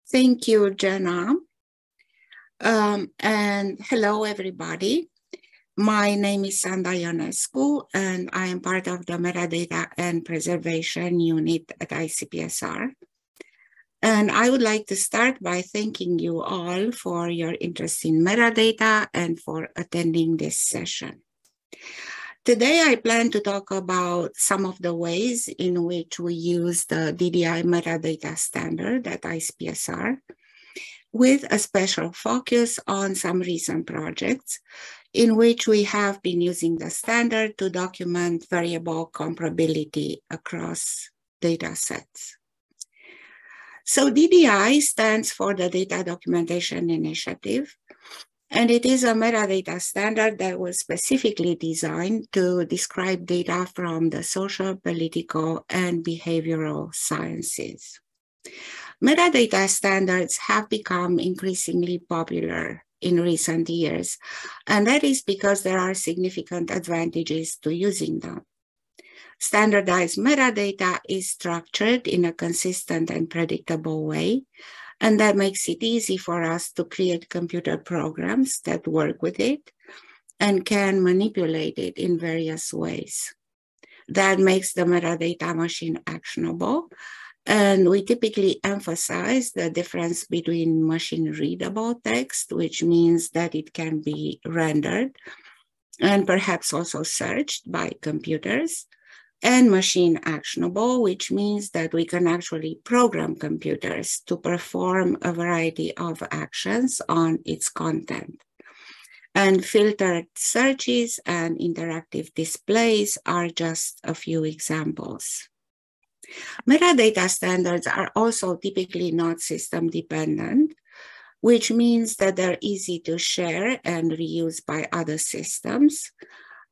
Thank you, Jenna. And hello, everybody. My name is Sanda Ionescu, and I am part of the Metadata and Preservation Unit at ICPSR. And I would like to start by thanking you all for your interest in metadata and for attending this session. Today, I plan to talk about some of the ways in which we use the DDI metadata standard at ICPSR, with a special focus on some recent projects in which we have been using the standard to document variable comparability across data sets. So DDI stands for the Data Documentation Initiative, and it is a metadata standard that was specifically designed to describe data from the social, political, and behavioral sciences. Metadata standards have become increasingly popular in recent years, and that is because there are significant advantages to using them. Standardized metadata is structured in a consistent and predictable way, and that makes it easy for us to create computer programs that work with it and can manipulate it in various ways. That makes the metadata machine actionable, and we typically emphasize the difference between machine-readable text, which means that it can be rendered and perhaps also searched by computers, and machine-actionable, which means that we can actually program computers to perform a variety of actions on its content. And filtered searches and interactive displays are just a few examples. Metadata standards are also typically not system-dependent, which means that they're easy to share and reuse by other systems.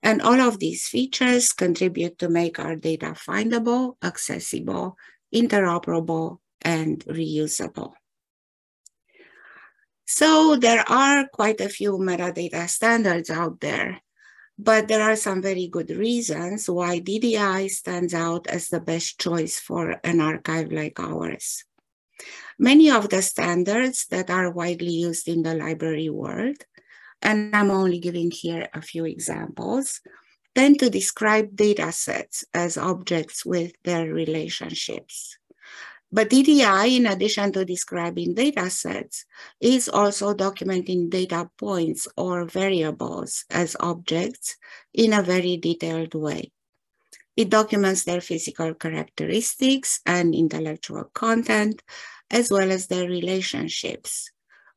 And all of these features contribute to make our data findable, accessible, interoperable, and reusable. So there are quite a few metadata standards out there, but there are some very good reasons why DDI stands out as the best choice for an archive like ours. Many of the standards that are widely used in the library world, and I'm only giving here a few examples, tend to describe datasets as objects with their relationships. But DDI, in addition to describing datasets, is also documenting data points or variables as objects in a very detailed way. It documents their physical characteristics and intellectual content, as well as their relationships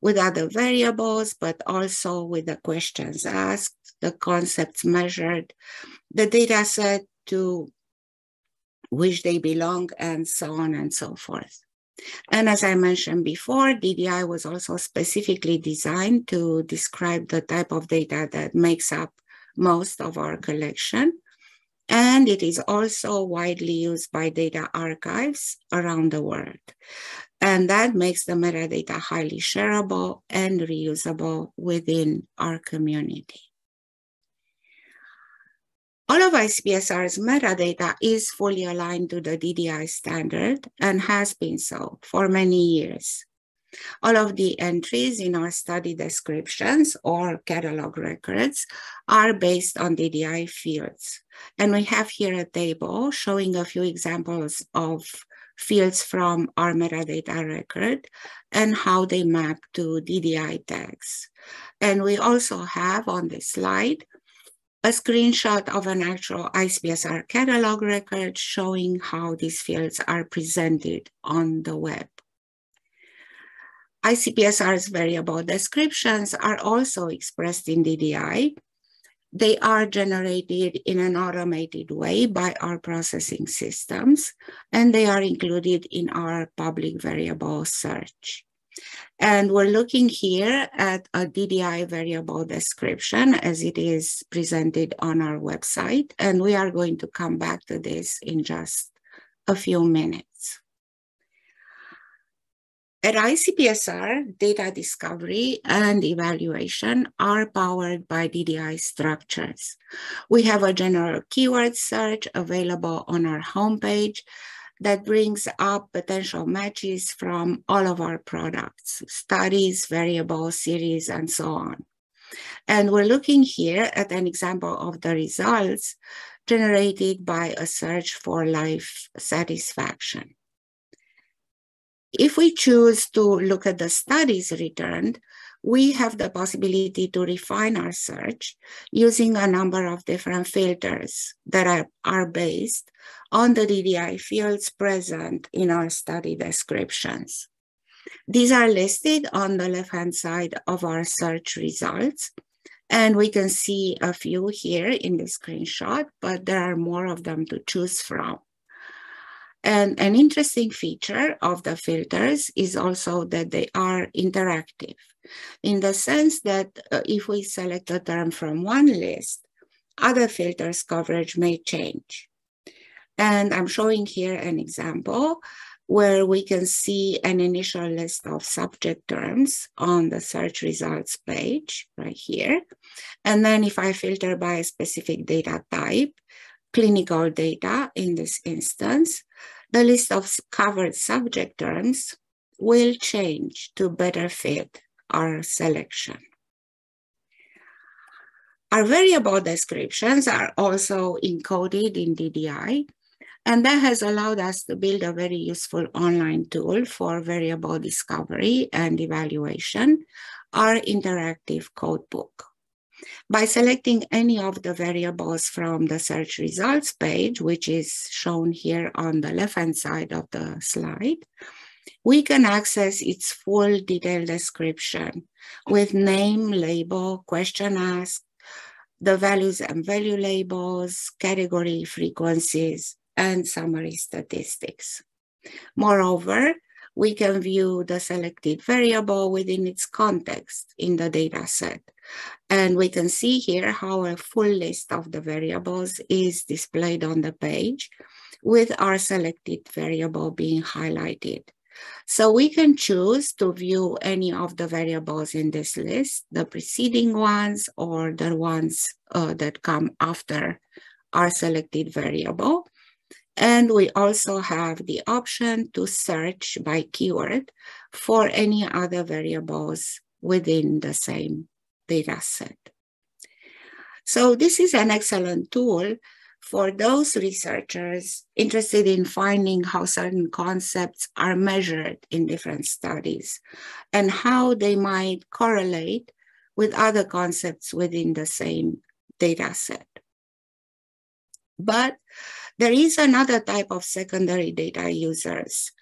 with other variables, but also with the questions asked, the concepts measured, the data set to which they belong, and so on and so forth. And as I mentioned before, DDI was also specifically designed to describe the type of data that makes up most of our collection. And it is also widely used by data archives around the world. And that makes the metadata highly shareable and reusable within our community. All of ICPSR's metadata is fully aligned to the DDI standard and has been so for many years. All of the entries in our study descriptions or catalog records are based on DDI fields. And we have here a table showing a few examples of fields from our metadata record and how they map to DDI tags. And we also have on this slide a screenshot of an actual ICPSR catalog record showing how these fields are presented on the web. ICPSR's variable descriptions are also expressed in DDI. They are generated in an automated way by our processing systems, and they are included in our public variable search. And we're looking here at a DDI variable description as it is presented on our website, and we are going to come back to this in just a few minutes. At ICPSR, data discovery and evaluation are powered by DDI structures. We have a general keyword search available on our homepage, that brings up potential matches from all of our products, studies, variables, series, and so on. And we're looking here at an example of the results generated by a search for life satisfaction. If we choose to look at the studies returned, we have the possibility to refine our search using a number of different filters that are based on the DDI fields present in our study descriptions. These are listed on the left-hand side of our search results, and we can see a few here in the screenshot, but there are more of them to choose from. And an interesting feature of the filters is also that they are interactive, in the sense that if we select a term from one list, other filters coverage may change. And I'm showing here an example where we can see an initial list of subject terms on the search results page right here. And then if I filter by a specific data type, clinical data in this instance, the list of covered subject terms will change to better fit our selection. Our variable descriptions are also encoded in DDI, and that has allowed us to build a very useful online tool for variable discovery and evaluation, our interactive codebook. By selecting any of the variables from the search results page, which is shown here on the left-hand side of the slide, we can access its full detailed description with name, label, question asked, the values and value labels, category, frequencies, and summary statistics. Moreover, we can view the selected variable within its context in the data set. And we can see here how a full list of the variables is displayed on the page with our selected variable being highlighted. So we can choose to view any of the variables in this list, the preceding ones or the ones that come after our selected variable. And we also have the option to search by keyword for any other variables within the same data set. So this is an excellent tool for those researchers interested in finding how certain concepts are measured in different studies and how they might correlate with other concepts within the same data set. But there is another type of secondary data users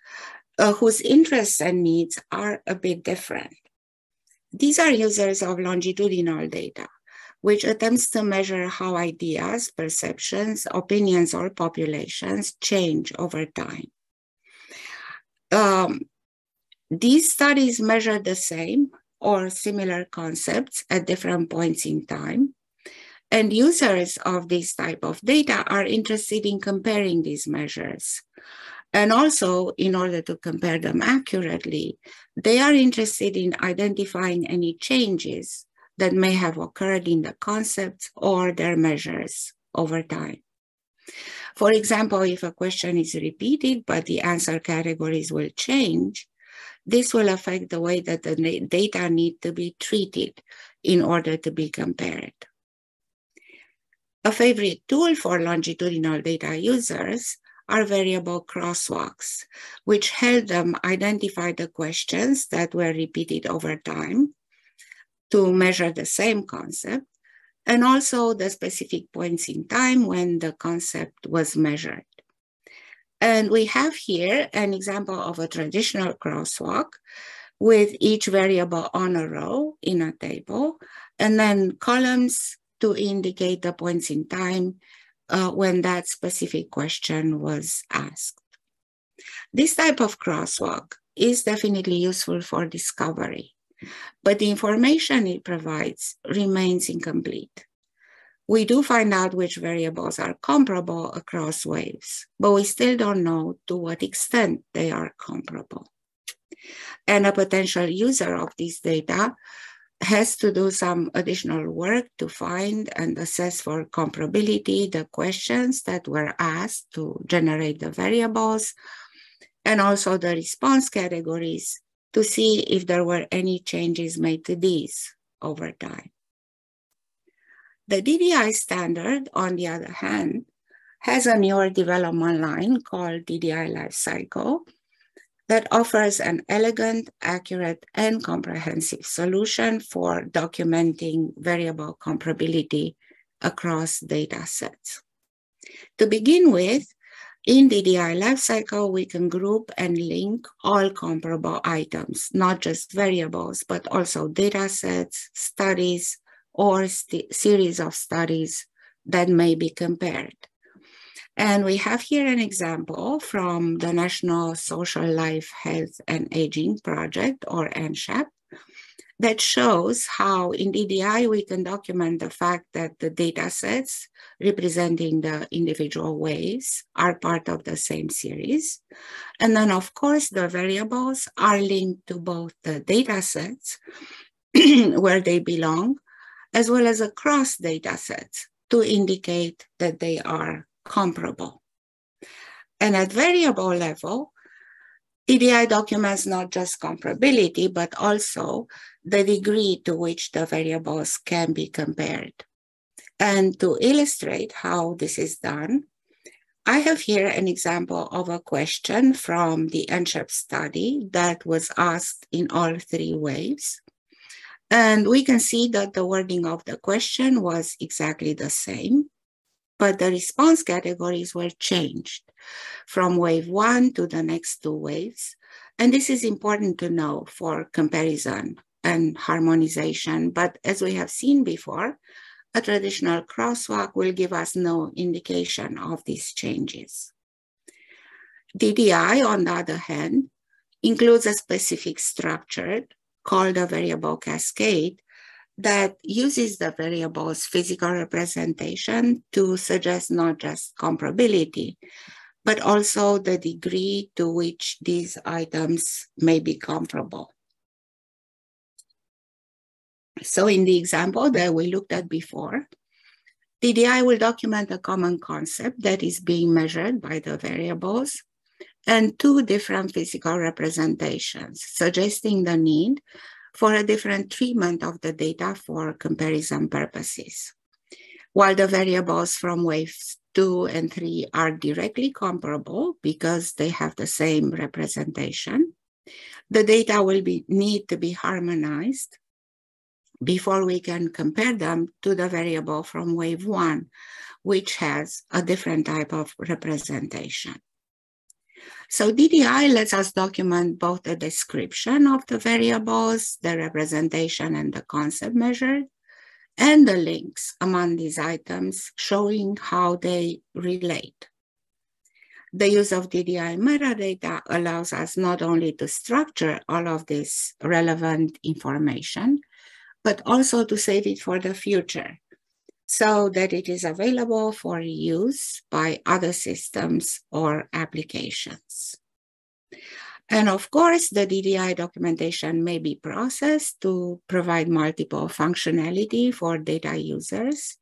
whose interests and needs are a bit different. These are users of longitudinal data, which attempts to measure how ideas, perceptions, opinions, or populations change over time. These studies measure the same or similar concepts at different points in time. And users of this type of data are interested in comparing these measures. And also, in order to compare them accurately, they are interested in identifying any changes that may have occurred in the concepts or their measures over time. For example, if a question is repeated, but the answer categories will change, this will affect the way that the data need to be treated in order to be compared. A favorite tool for longitudinal data users are variable crosswalks, which help them identify the questions that were repeated over time to measure the same concept, and also the specific points in time when the concept was measured. And we have here an example of a traditional crosswalk with each variable on a row in a table, and then columns to indicate the points in time when that specific question was asked. This type of crosswalk is definitely useful for discovery, but the information it provides remains incomplete. We do find out which variables are comparable across waves, but we still don't know to what extent they are comparable. And a potential user of this data has to do some additional work to find and assess for comparability the questions that were asked to generate the variables, and also the response categories to see if there were any changes made to these over time. The DDI standard, on the other hand, has a newer development line called DDI-Lifecycle that offers an elegant, accurate, and comprehensive solution for documenting variable comparability across data sets. To begin with, in DDI-Lifecycle, we can group and link all comparable items, not just variables, but also data sets, studies, or series of studies that may be compared. And we have here an example from the National Social Life, Health, and Aging Project, or NSHAP, that shows how in DDI we can document the fact that the data sets representing the individual waves are part of the same series. And then, of course, the variables are linked to both the data sets where they belong, as well as across data sets to indicate that they are comparable. And at variable level, DDI documents not just comparability, but also the degree to which the variables can be compared. And to illustrate how this is done, I have here an example of a question from the NSHAP study that was asked in all three waves. And we can see that the wording of the question was exactly the same, but the response categories were changed from wave 1 to the next 2 waves. And this is important to know for comparison and harmonization. But as we have seen before, a traditional crosswalk will give us no indication of these changes. DDI, on the other hand, includes a specific structure called a variable cascade that uses the variable's physical representation to suggest not just comparability, but also the degree to which these items may be comparable. So in the example that we looked at before, DDI will document a common concept that is being measured by the variables and 2 different physical representations, suggesting the need for a different treatment of the data for comparison purposes. While the variables from waves 2 and 3 are directly comparable because they have the same representation, the data will need to be harmonized before we can compare them to the variable from wave 1, which has a different type of representation. So DDI lets us document both the description of the variables, the representation and the concept measured, and the links among these items showing how they relate. The use of DDI metadata allows us not only to structure all of this relevant information, but also to save it for the future, so that it is available for use by other systems or applications. And of course, the DDI documentation may be processed to provide multiple functionality for data users.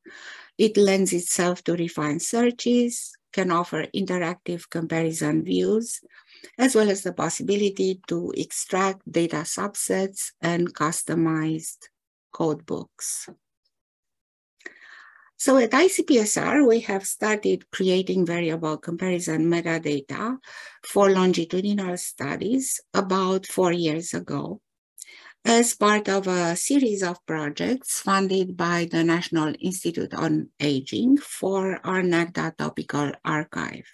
It lends itself to refined searches, can offer interactive comparison views, as well as the possibility to extract data subsets and customized codebooks. So at ICPSR, we have started creating variable comparison metadata for longitudinal studies about 4 years ago as part of a series of projects funded by the National Institute on Aging for our NACDA topical archive.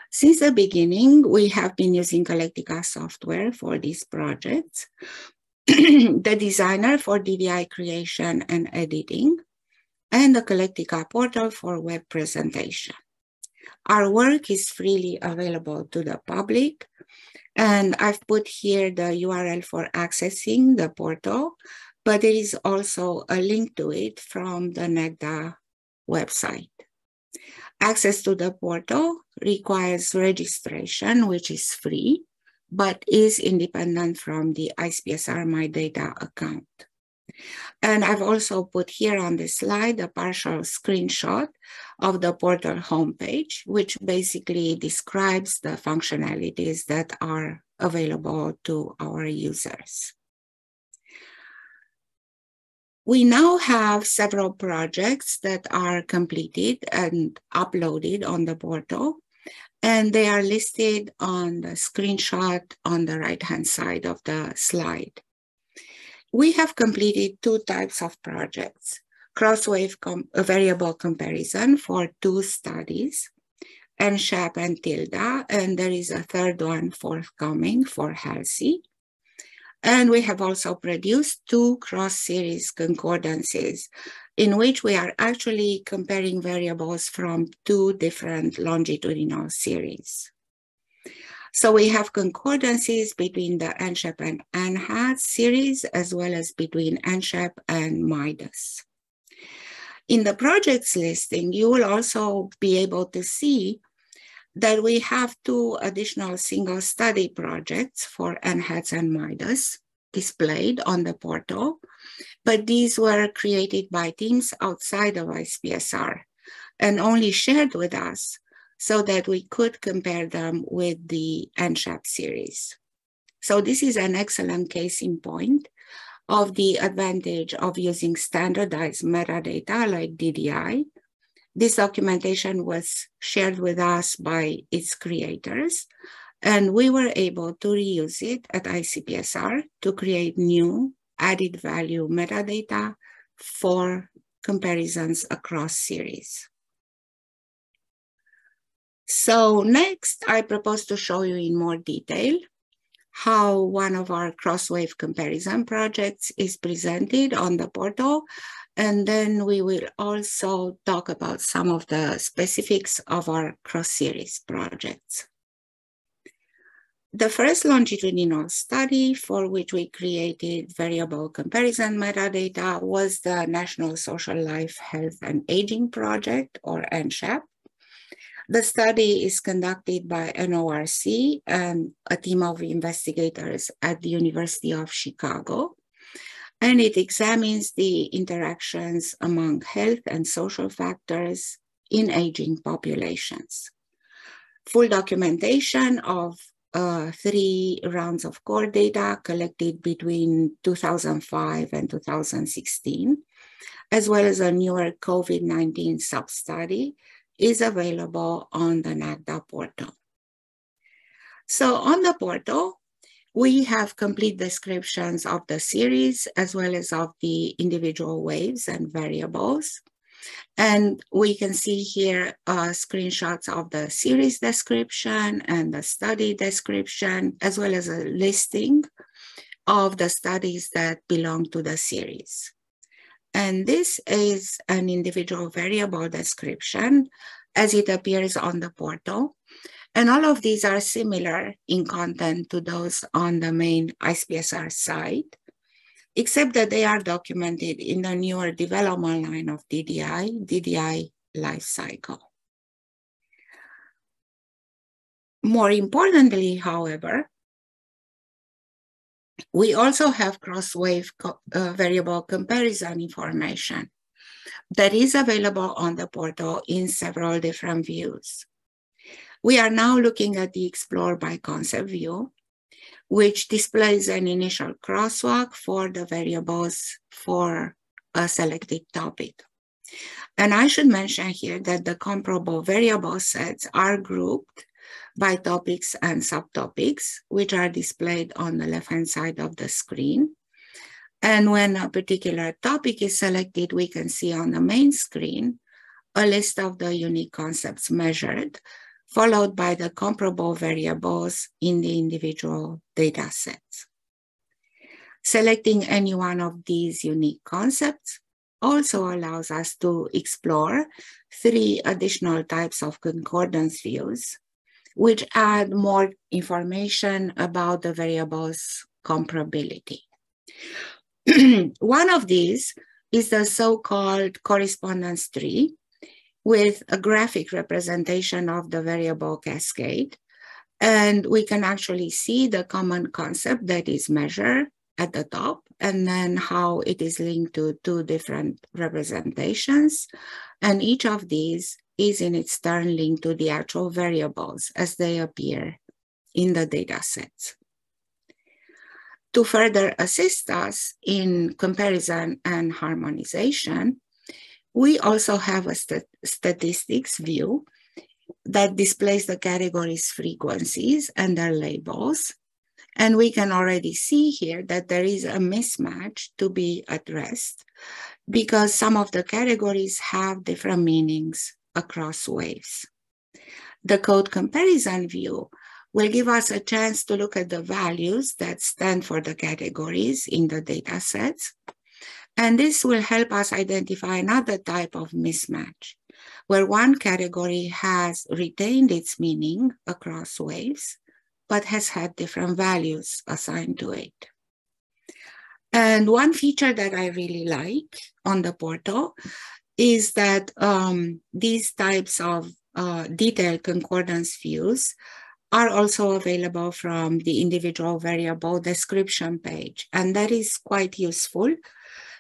Since the beginning, we have been using Collectica software for these projects, the designer for DDI creation and editing, and the Collectica portal for web presentation. Our work is freely available to the public, and I've put here the URL for accessing the portal, but there is also a link to it from the NACDA website. Access to the portal requires registration, which is free, but is independent from the ICPSR My Data account. And I've also put here on the slide a partial screenshot of the portal homepage, which basically describes the functionalities that are available to our users. We now have several projects that are completed and uploaded on the portal, and they are listed on the screenshot on the right-hand side of the slide. We have completed two types of projects: cross-wave variable comparison for 2 studies, NSHAP and TILDA, and there is a third one forthcoming for HEALTHY. And we have also produced 2 cross-series concordances in which we are actually comparing variables from 2 different longitudinal series. So we have concordances between the NSHAP-NHATS series as well as between NSHAP and MIDAS. In the projects listing, you will also be able to see that we have 2 additional single study projects for NHATS and MIDAS displayed on the portal, but these were created by teams outside of ICPSR and only shared with us so that we could compare them with the NSHAP series. So this is an excellent case in point of the advantage of using standardized metadata like DDI. This documentation was shared with us by its creators, and we were able to reuse it at ICPSR to create new added value metadata for comparisons across series. So next, I propose to show you in more detail how one of our cross-wave comparison projects is presented on the portal. And then we will also talk about some of the specifics of our cross-series projects. The first longitudinal study for which we created variable comparison metadata was the National Social Life, Health and Aging Project, or NSHAP. The study is conducted by NORC and a team of investigators at the University of Chicago. And it examines the interactions among health and social factors in aging populations. Full documentation of 3 rounds of core data collected between 2005 and 2016, as well as a newer COVID-19 sub-study, is available on the NACDA portal. So on the portal, we have complete descriptions of the series as well as of the individual waves and variables. And we can see here screenshots of the series description and the study description, as well as a listing of the studies that belong to the series. And this is an individual variable description as it appears on the portal. And all of these are similar in content to those on the main ICPSR site, except that they are documented in the newer development line of DDI, DDI-Lifecycle. More importantly, however, we also have cross-wave variable comparison information that is available on the portal in several different views. We are now looking at the Explore by Concept view, which displays an initial crosswalk for the variables for a selected topic. And I should mention here that the comparable variable sets are grouped by topics and subtopics, which are displayed on the left-hand side of the screen. And when a particular topic is selected, we can see on the main screen a list of the unique concepts measured, followed by the comparable variables in the individual data sets. Selecting any one of these unique concepts also allows us to explore 3 additional types of concordance views, which add more information about the variable's comparability. One of these is the so-called correspondence tree, with a graphic representation of the variable cascade. And we can actually see the common concept that is measured at the top, and then how it is linked to two different representations. And each of these is in its turn linked to the actual variables as they appear in the data sets. To further assist us in comparison and harmonization, we also have a statistics view that displays the categories' frequencies and their labels. And we can already see here that there is a mismatch to be addressed because some of the categories have different meanings across waves. The code comparison view will give us a chance to look at the values that stand for the categories in the data sets. And this will help us identify another type of mismatch, where one category has retained its meaning across waves, but has had different values assigned to it. And one feature that I really like on the portal is that these types of detailed concordance views are also available from the individual variable description page. And that is quite useful.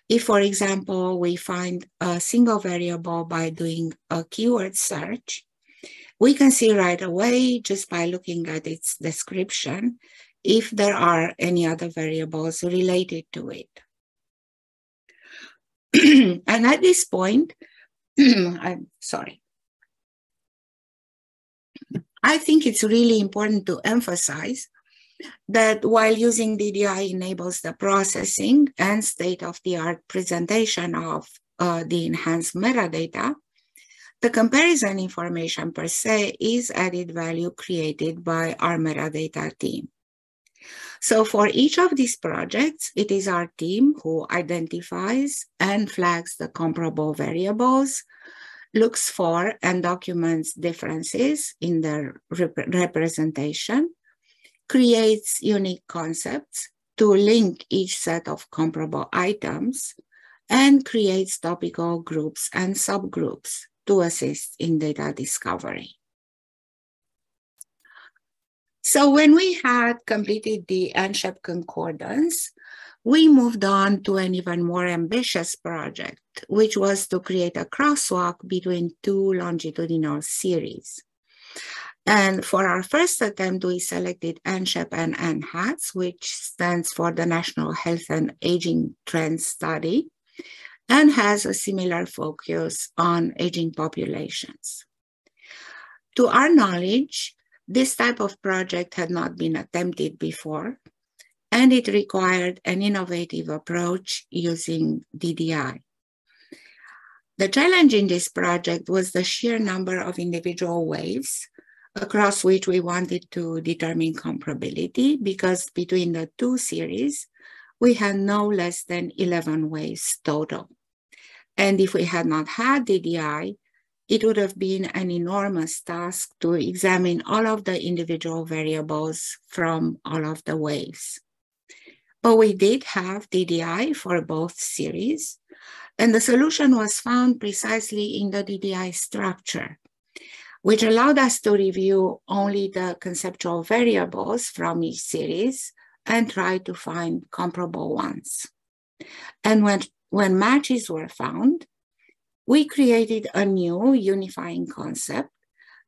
If, for example, we find a single variable by doing a keyword search, we can see right away, just by looking at its description, if there are any other variables related to it. And at this point, I'm sorry. I think it's really important to emphasize that while using DDI enables the processing and state-of-the-art presentation of the enhanced metadata, the comparison information per se is added value created by our metadata team. So for each of these projects, it is our team who identifies and flags the comparable variables, looks for and documents differences in their representation, creates unique concepts to link each set of comparable items, and creates topical groups and subgroups to assist in data discovery. So when we had completed the NSHAP concordance, we moved on to an even more ambitious project, which was to create a crosswalk between two longitudinal series. And for our first attempt, we selected NSHAP-NHATS, which stands for the National Health and Aging Trends Study, and has a similar focus on aging populations. To our knowledge, this type of project had not been attempted before, and it required an innovative approach using DDI. The challenge in this project was the sheer number of individual waves across which we wanted to determine comparability, because between the two series, we had no less than 11 waves total. And if we had not had DDI, it would have been an enormous task to examine all of the individual variables from all of the waves. But we did have DDI for both series, and the solution was found precisely in the DDI structure, which allowed us to review only the conceptual variables from each series and try to find comparable ones. And when matches were found, we created a new unifying concept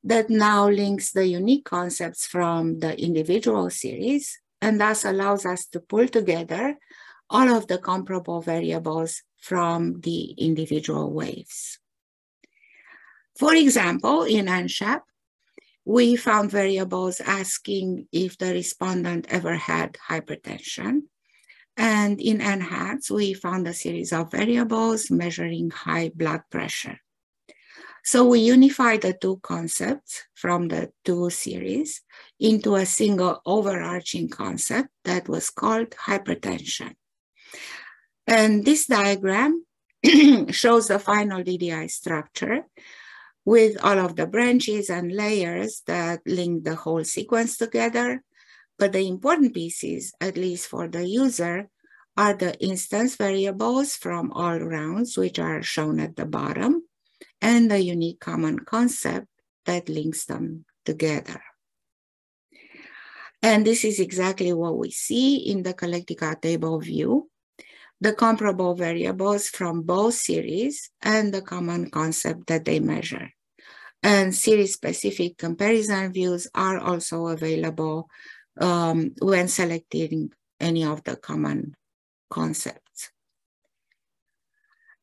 that now links the unique concepts from the individual series and thus allows us to pull together all of the comparable variables from the individual waves. For example, in NSHAP, we found variables asking if the respondent ever had hypertension. And in NHATS, we found a series of variables measuring high blood pressure. So we unified the two concepts from the two series into a single overarching concept that was called hypertension. And this diagram shows the final DDI structure with all of the branches and layers that link the whole sequence together. But the important pieces, at least for the user, are the instance variables from all rounds, which are shown at the bottom, and the unique common concept that links them together. And this is exactly what we see in the collectica table view, the comparable variables from both series and the common concept that they measure. And series-specific comparison views are also available when selecting any of the common concepts.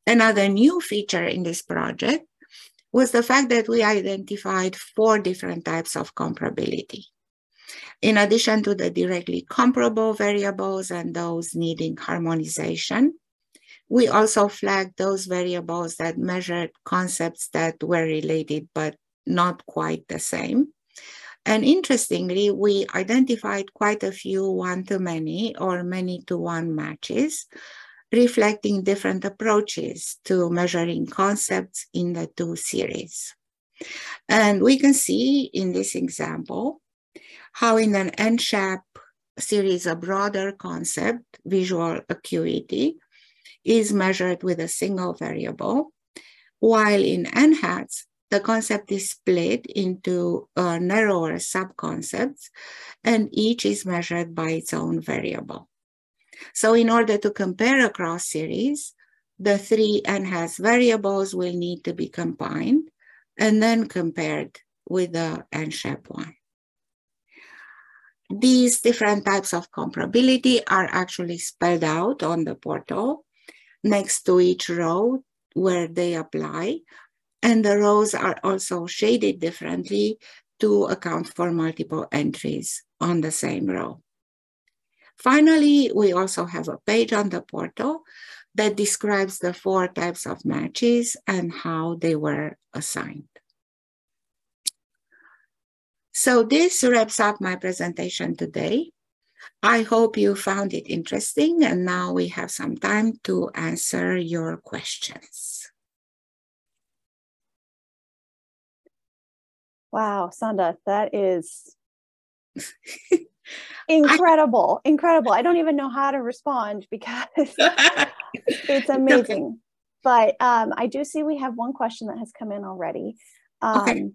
Another new feature in this project was the fact that we identified 4 different types of comparability. In addition to the directly comparable variables and those needing harmonization, we also flagged those variables that measured concepts that were related but not quite the same. And interestingly, we identified quite a few one-to-many or many-to-one matches, reflecting different approaches to measuring concepts in the 2 series. And we can see in this example how in an NSHAP series, a broader concept, visual acuity, is measured with a single variable, while in NHATS, the concept is split into narrower subconcepts, and each is measured by its own variable. So in order to compare across series, the 3 NHATS variables will need to be combined and then compared with the NSHAP one. These different types of comparability are actually spelled out on the portal next to each row where they apply, and the rows are also shaded differently to account for multiple entries on the same row. Finally, we also have a page on the portal that describes the 4 types of matches and how they were assigned. So this wraps up my presentation today. I hope you found it interesting, and now we have some time to answer your questions. Wow, Sanda, that is incredible, incredible. I don't even know how to respond because it's amazing. But I do see we have one question that has come in already. Okay.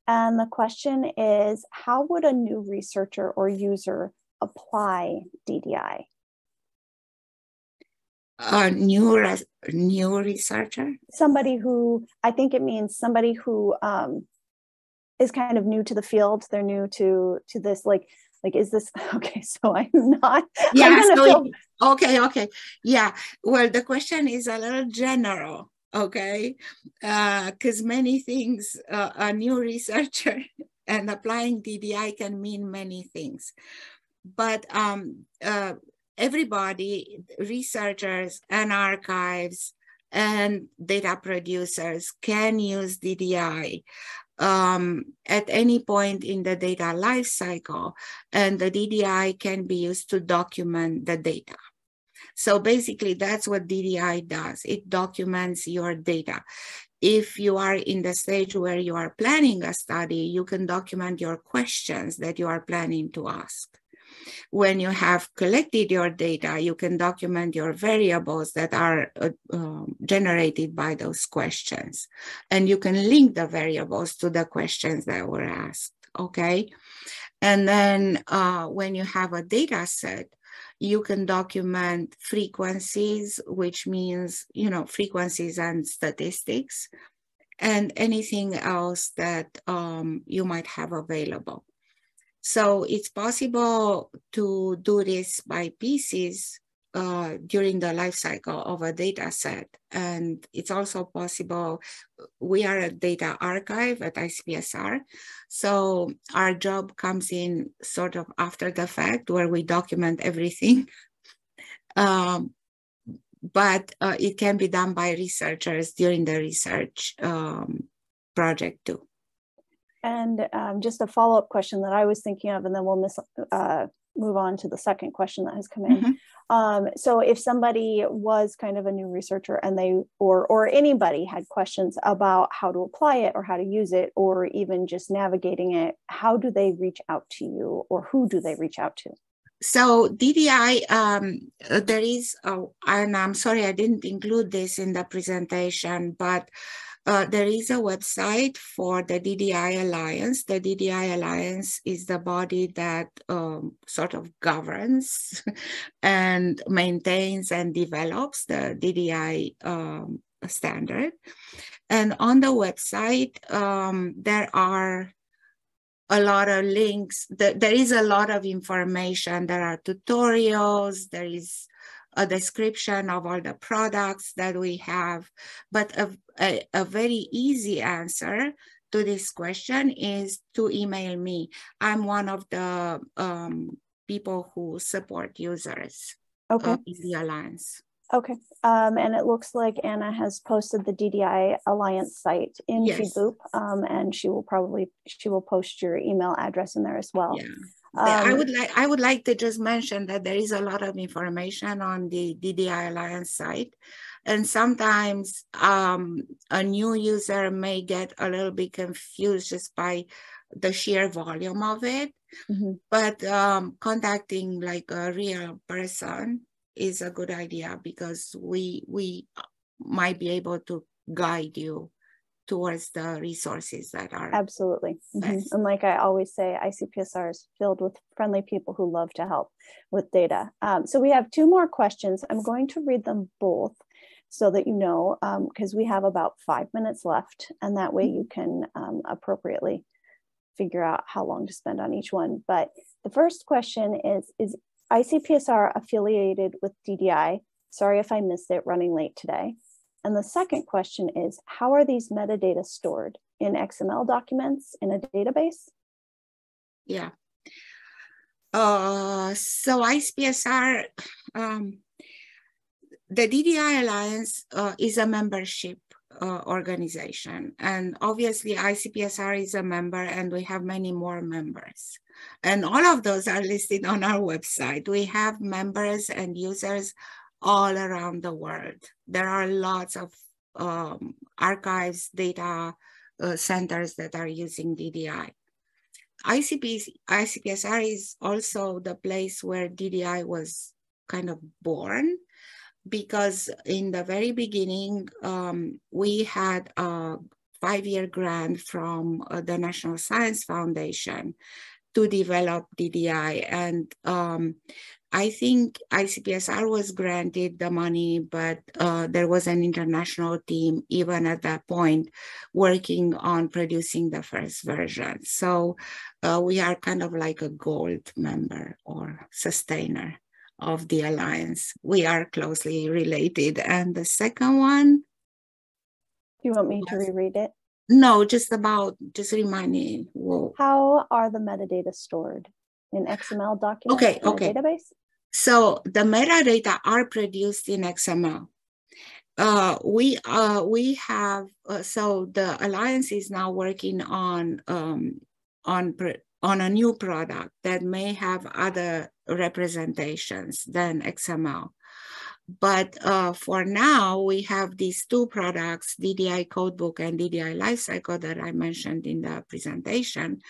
And the question is, how would a new researcher or user apply DDI? A new researcher? Somebody who, I think it means somebody who is kind of new to the field. They're new to this, like is this, okay, so I'm not. Yeah, so okay. Yeah, well, the question is a little general, okay? Because many things, a new researcher and applying DDI can mean many things. But everybody, researchers and archives and data producers can use DDI at any point in the data lifecycle, and the DDI can be used to document the data. So basically, that's what DDI does. It documents your data. If you are in the stage where you are planning a study, you can document your questions that you are planning to ask. When you have collected your data, you can document your variables that are generated by those questions. And you can link the variables to the questions that were asked, okay? And then when you have a data set, you can document frequencies, which means, frequencies and statistics, and anything else that you might have available. So it's possible to do this by pieces during the life cycle of a data set. And it's also possible, we are a data archive at ICPSR. So our job comes in sort of after the fact where we document everything. But it can be done by researchers during the research project too. And just a follow-up question that I was thinking of, and then we'll move on to the second question that has come in. Mm-hmm. So if somebody was kind of a new researcher and they, or anybody had questions about how to apply it or how to use it, or even just navigating it, how do they reach out to you, or who do they reach out to? So DDI, there is, and I'm sorry I didn't include this in the presentation, but There is a website for the DDI Alliance. The DDI Alliance is the body that sort of governs and maintains and develops the DDI standard. And on the website, there are a lot of links. There is a lot of information. There are tutorials. There is a description of all the products that we have. But a very easy answer to this question is to email me. I'm one of the people who support users in the Alliance. Okay, and it looks like Anna has posted the DDI Alliance site in FeedLoop, and she will post your email address in there as well. Yeah. I would like to just mention that there is a lot of information on the DDI Alliance site, and sometimes a new user may get a little bit confused just by the sheer volume of it. Mm-hmm. But contacting like a real person is a good idea, because we might be able to guide you towards the resources that are absolutely best. And like I always say, ICPSR is filled with friendly people who love to help with data. So we have 2 more questions. I'm going to read them both so that you know, because we have about 5 minutes left, and that way you can appropriately figure out how long to spend on each one. But the first question is ICPSR affiliated with DDI? Sorry if I missed it, running late today. And the second question is, how are these metadata stored? In XML documents, in a database? Yeah. So ICPSR, the DDI Alliance is a membership organization. And obviously ICPSR is a member, and we have many more members. And all of those are listed on our website. We have members and users all around the world. There are lots of archives, data centers that are using DDI. ICPSR is also the place where DDI was kind of born, because in the very beginning, we had a 5-year grant from the National Science Foundation to develop DDI. And I think ICPSR was granted the money, but there was an international team, even at that point, working on producing the first version. So we are kind of like a gold member or sustainer of the Alliance. We are closely related. And the second one. Do you want me to reread it? No, just remind me. Whoa. How are the metadata stored? In XML documents in a database? So the metadata are produced in XML. We have, so the Alliance is now working on a new product that may have other representations than XML. But for now, we have these 2 products, DDI Codebook and DDI-Lifecycle, that I mentioned in the presentation.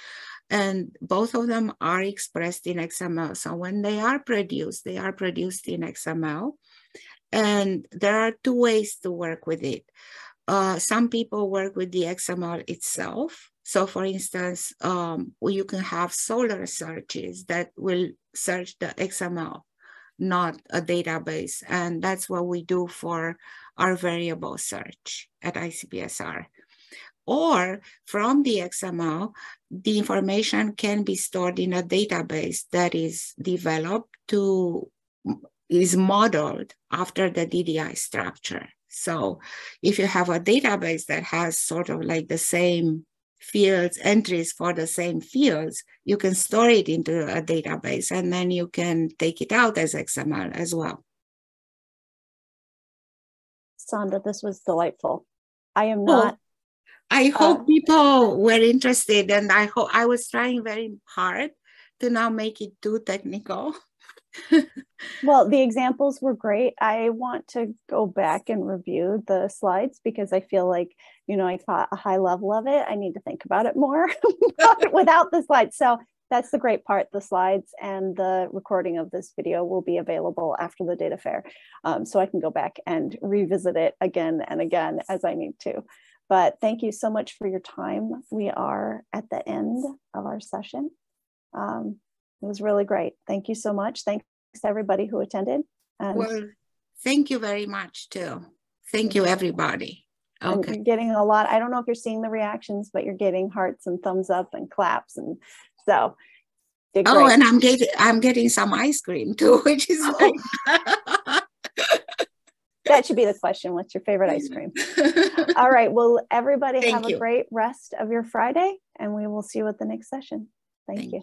And both of them are expressed in XML. So when they are produced in XML. And there are 2 ways to work with it. Some people work with the XML itself. So for instance, you can have Solr searches that will search the XML, not a database. And that's what we do for our variable search at ICPSR. Or from the XML, the information can be stored in a database that is developed is modeled after the DDI structure. So if you have a database that has sort of like the same fields, entries for the same fields, you can store it into a database, and then you can take it out as XML as well. Sandra, this was delightful. I am not. I hope people were interested, and I was trying very hard to not make it too technical. Well, the examples were great. I want to go back and review the slides, because I feel like, I thought a high level of it. I need to think about it more without the slides. So that's the great part. The slides and the recording of this video will be available after the data fair. So I can go back and revisit it again and again as I need to. But thank you so much for your time. We are at the end of our session. It was really great. Thank you so much. Thanks to everybody who attended. And well, thank you very much too. Thank you, everybody. Okay. And you're getting a lot. I don't know if you're seeing the reactions, but you're getting hearts and thumbs up and claps, and so. Oh, and I'm getting some ice cream too, which is like that should be the question. What's your favorite ice cream? All right. Well, everybody have a great rest of your Friday, and we will see you at the next session. Thank you.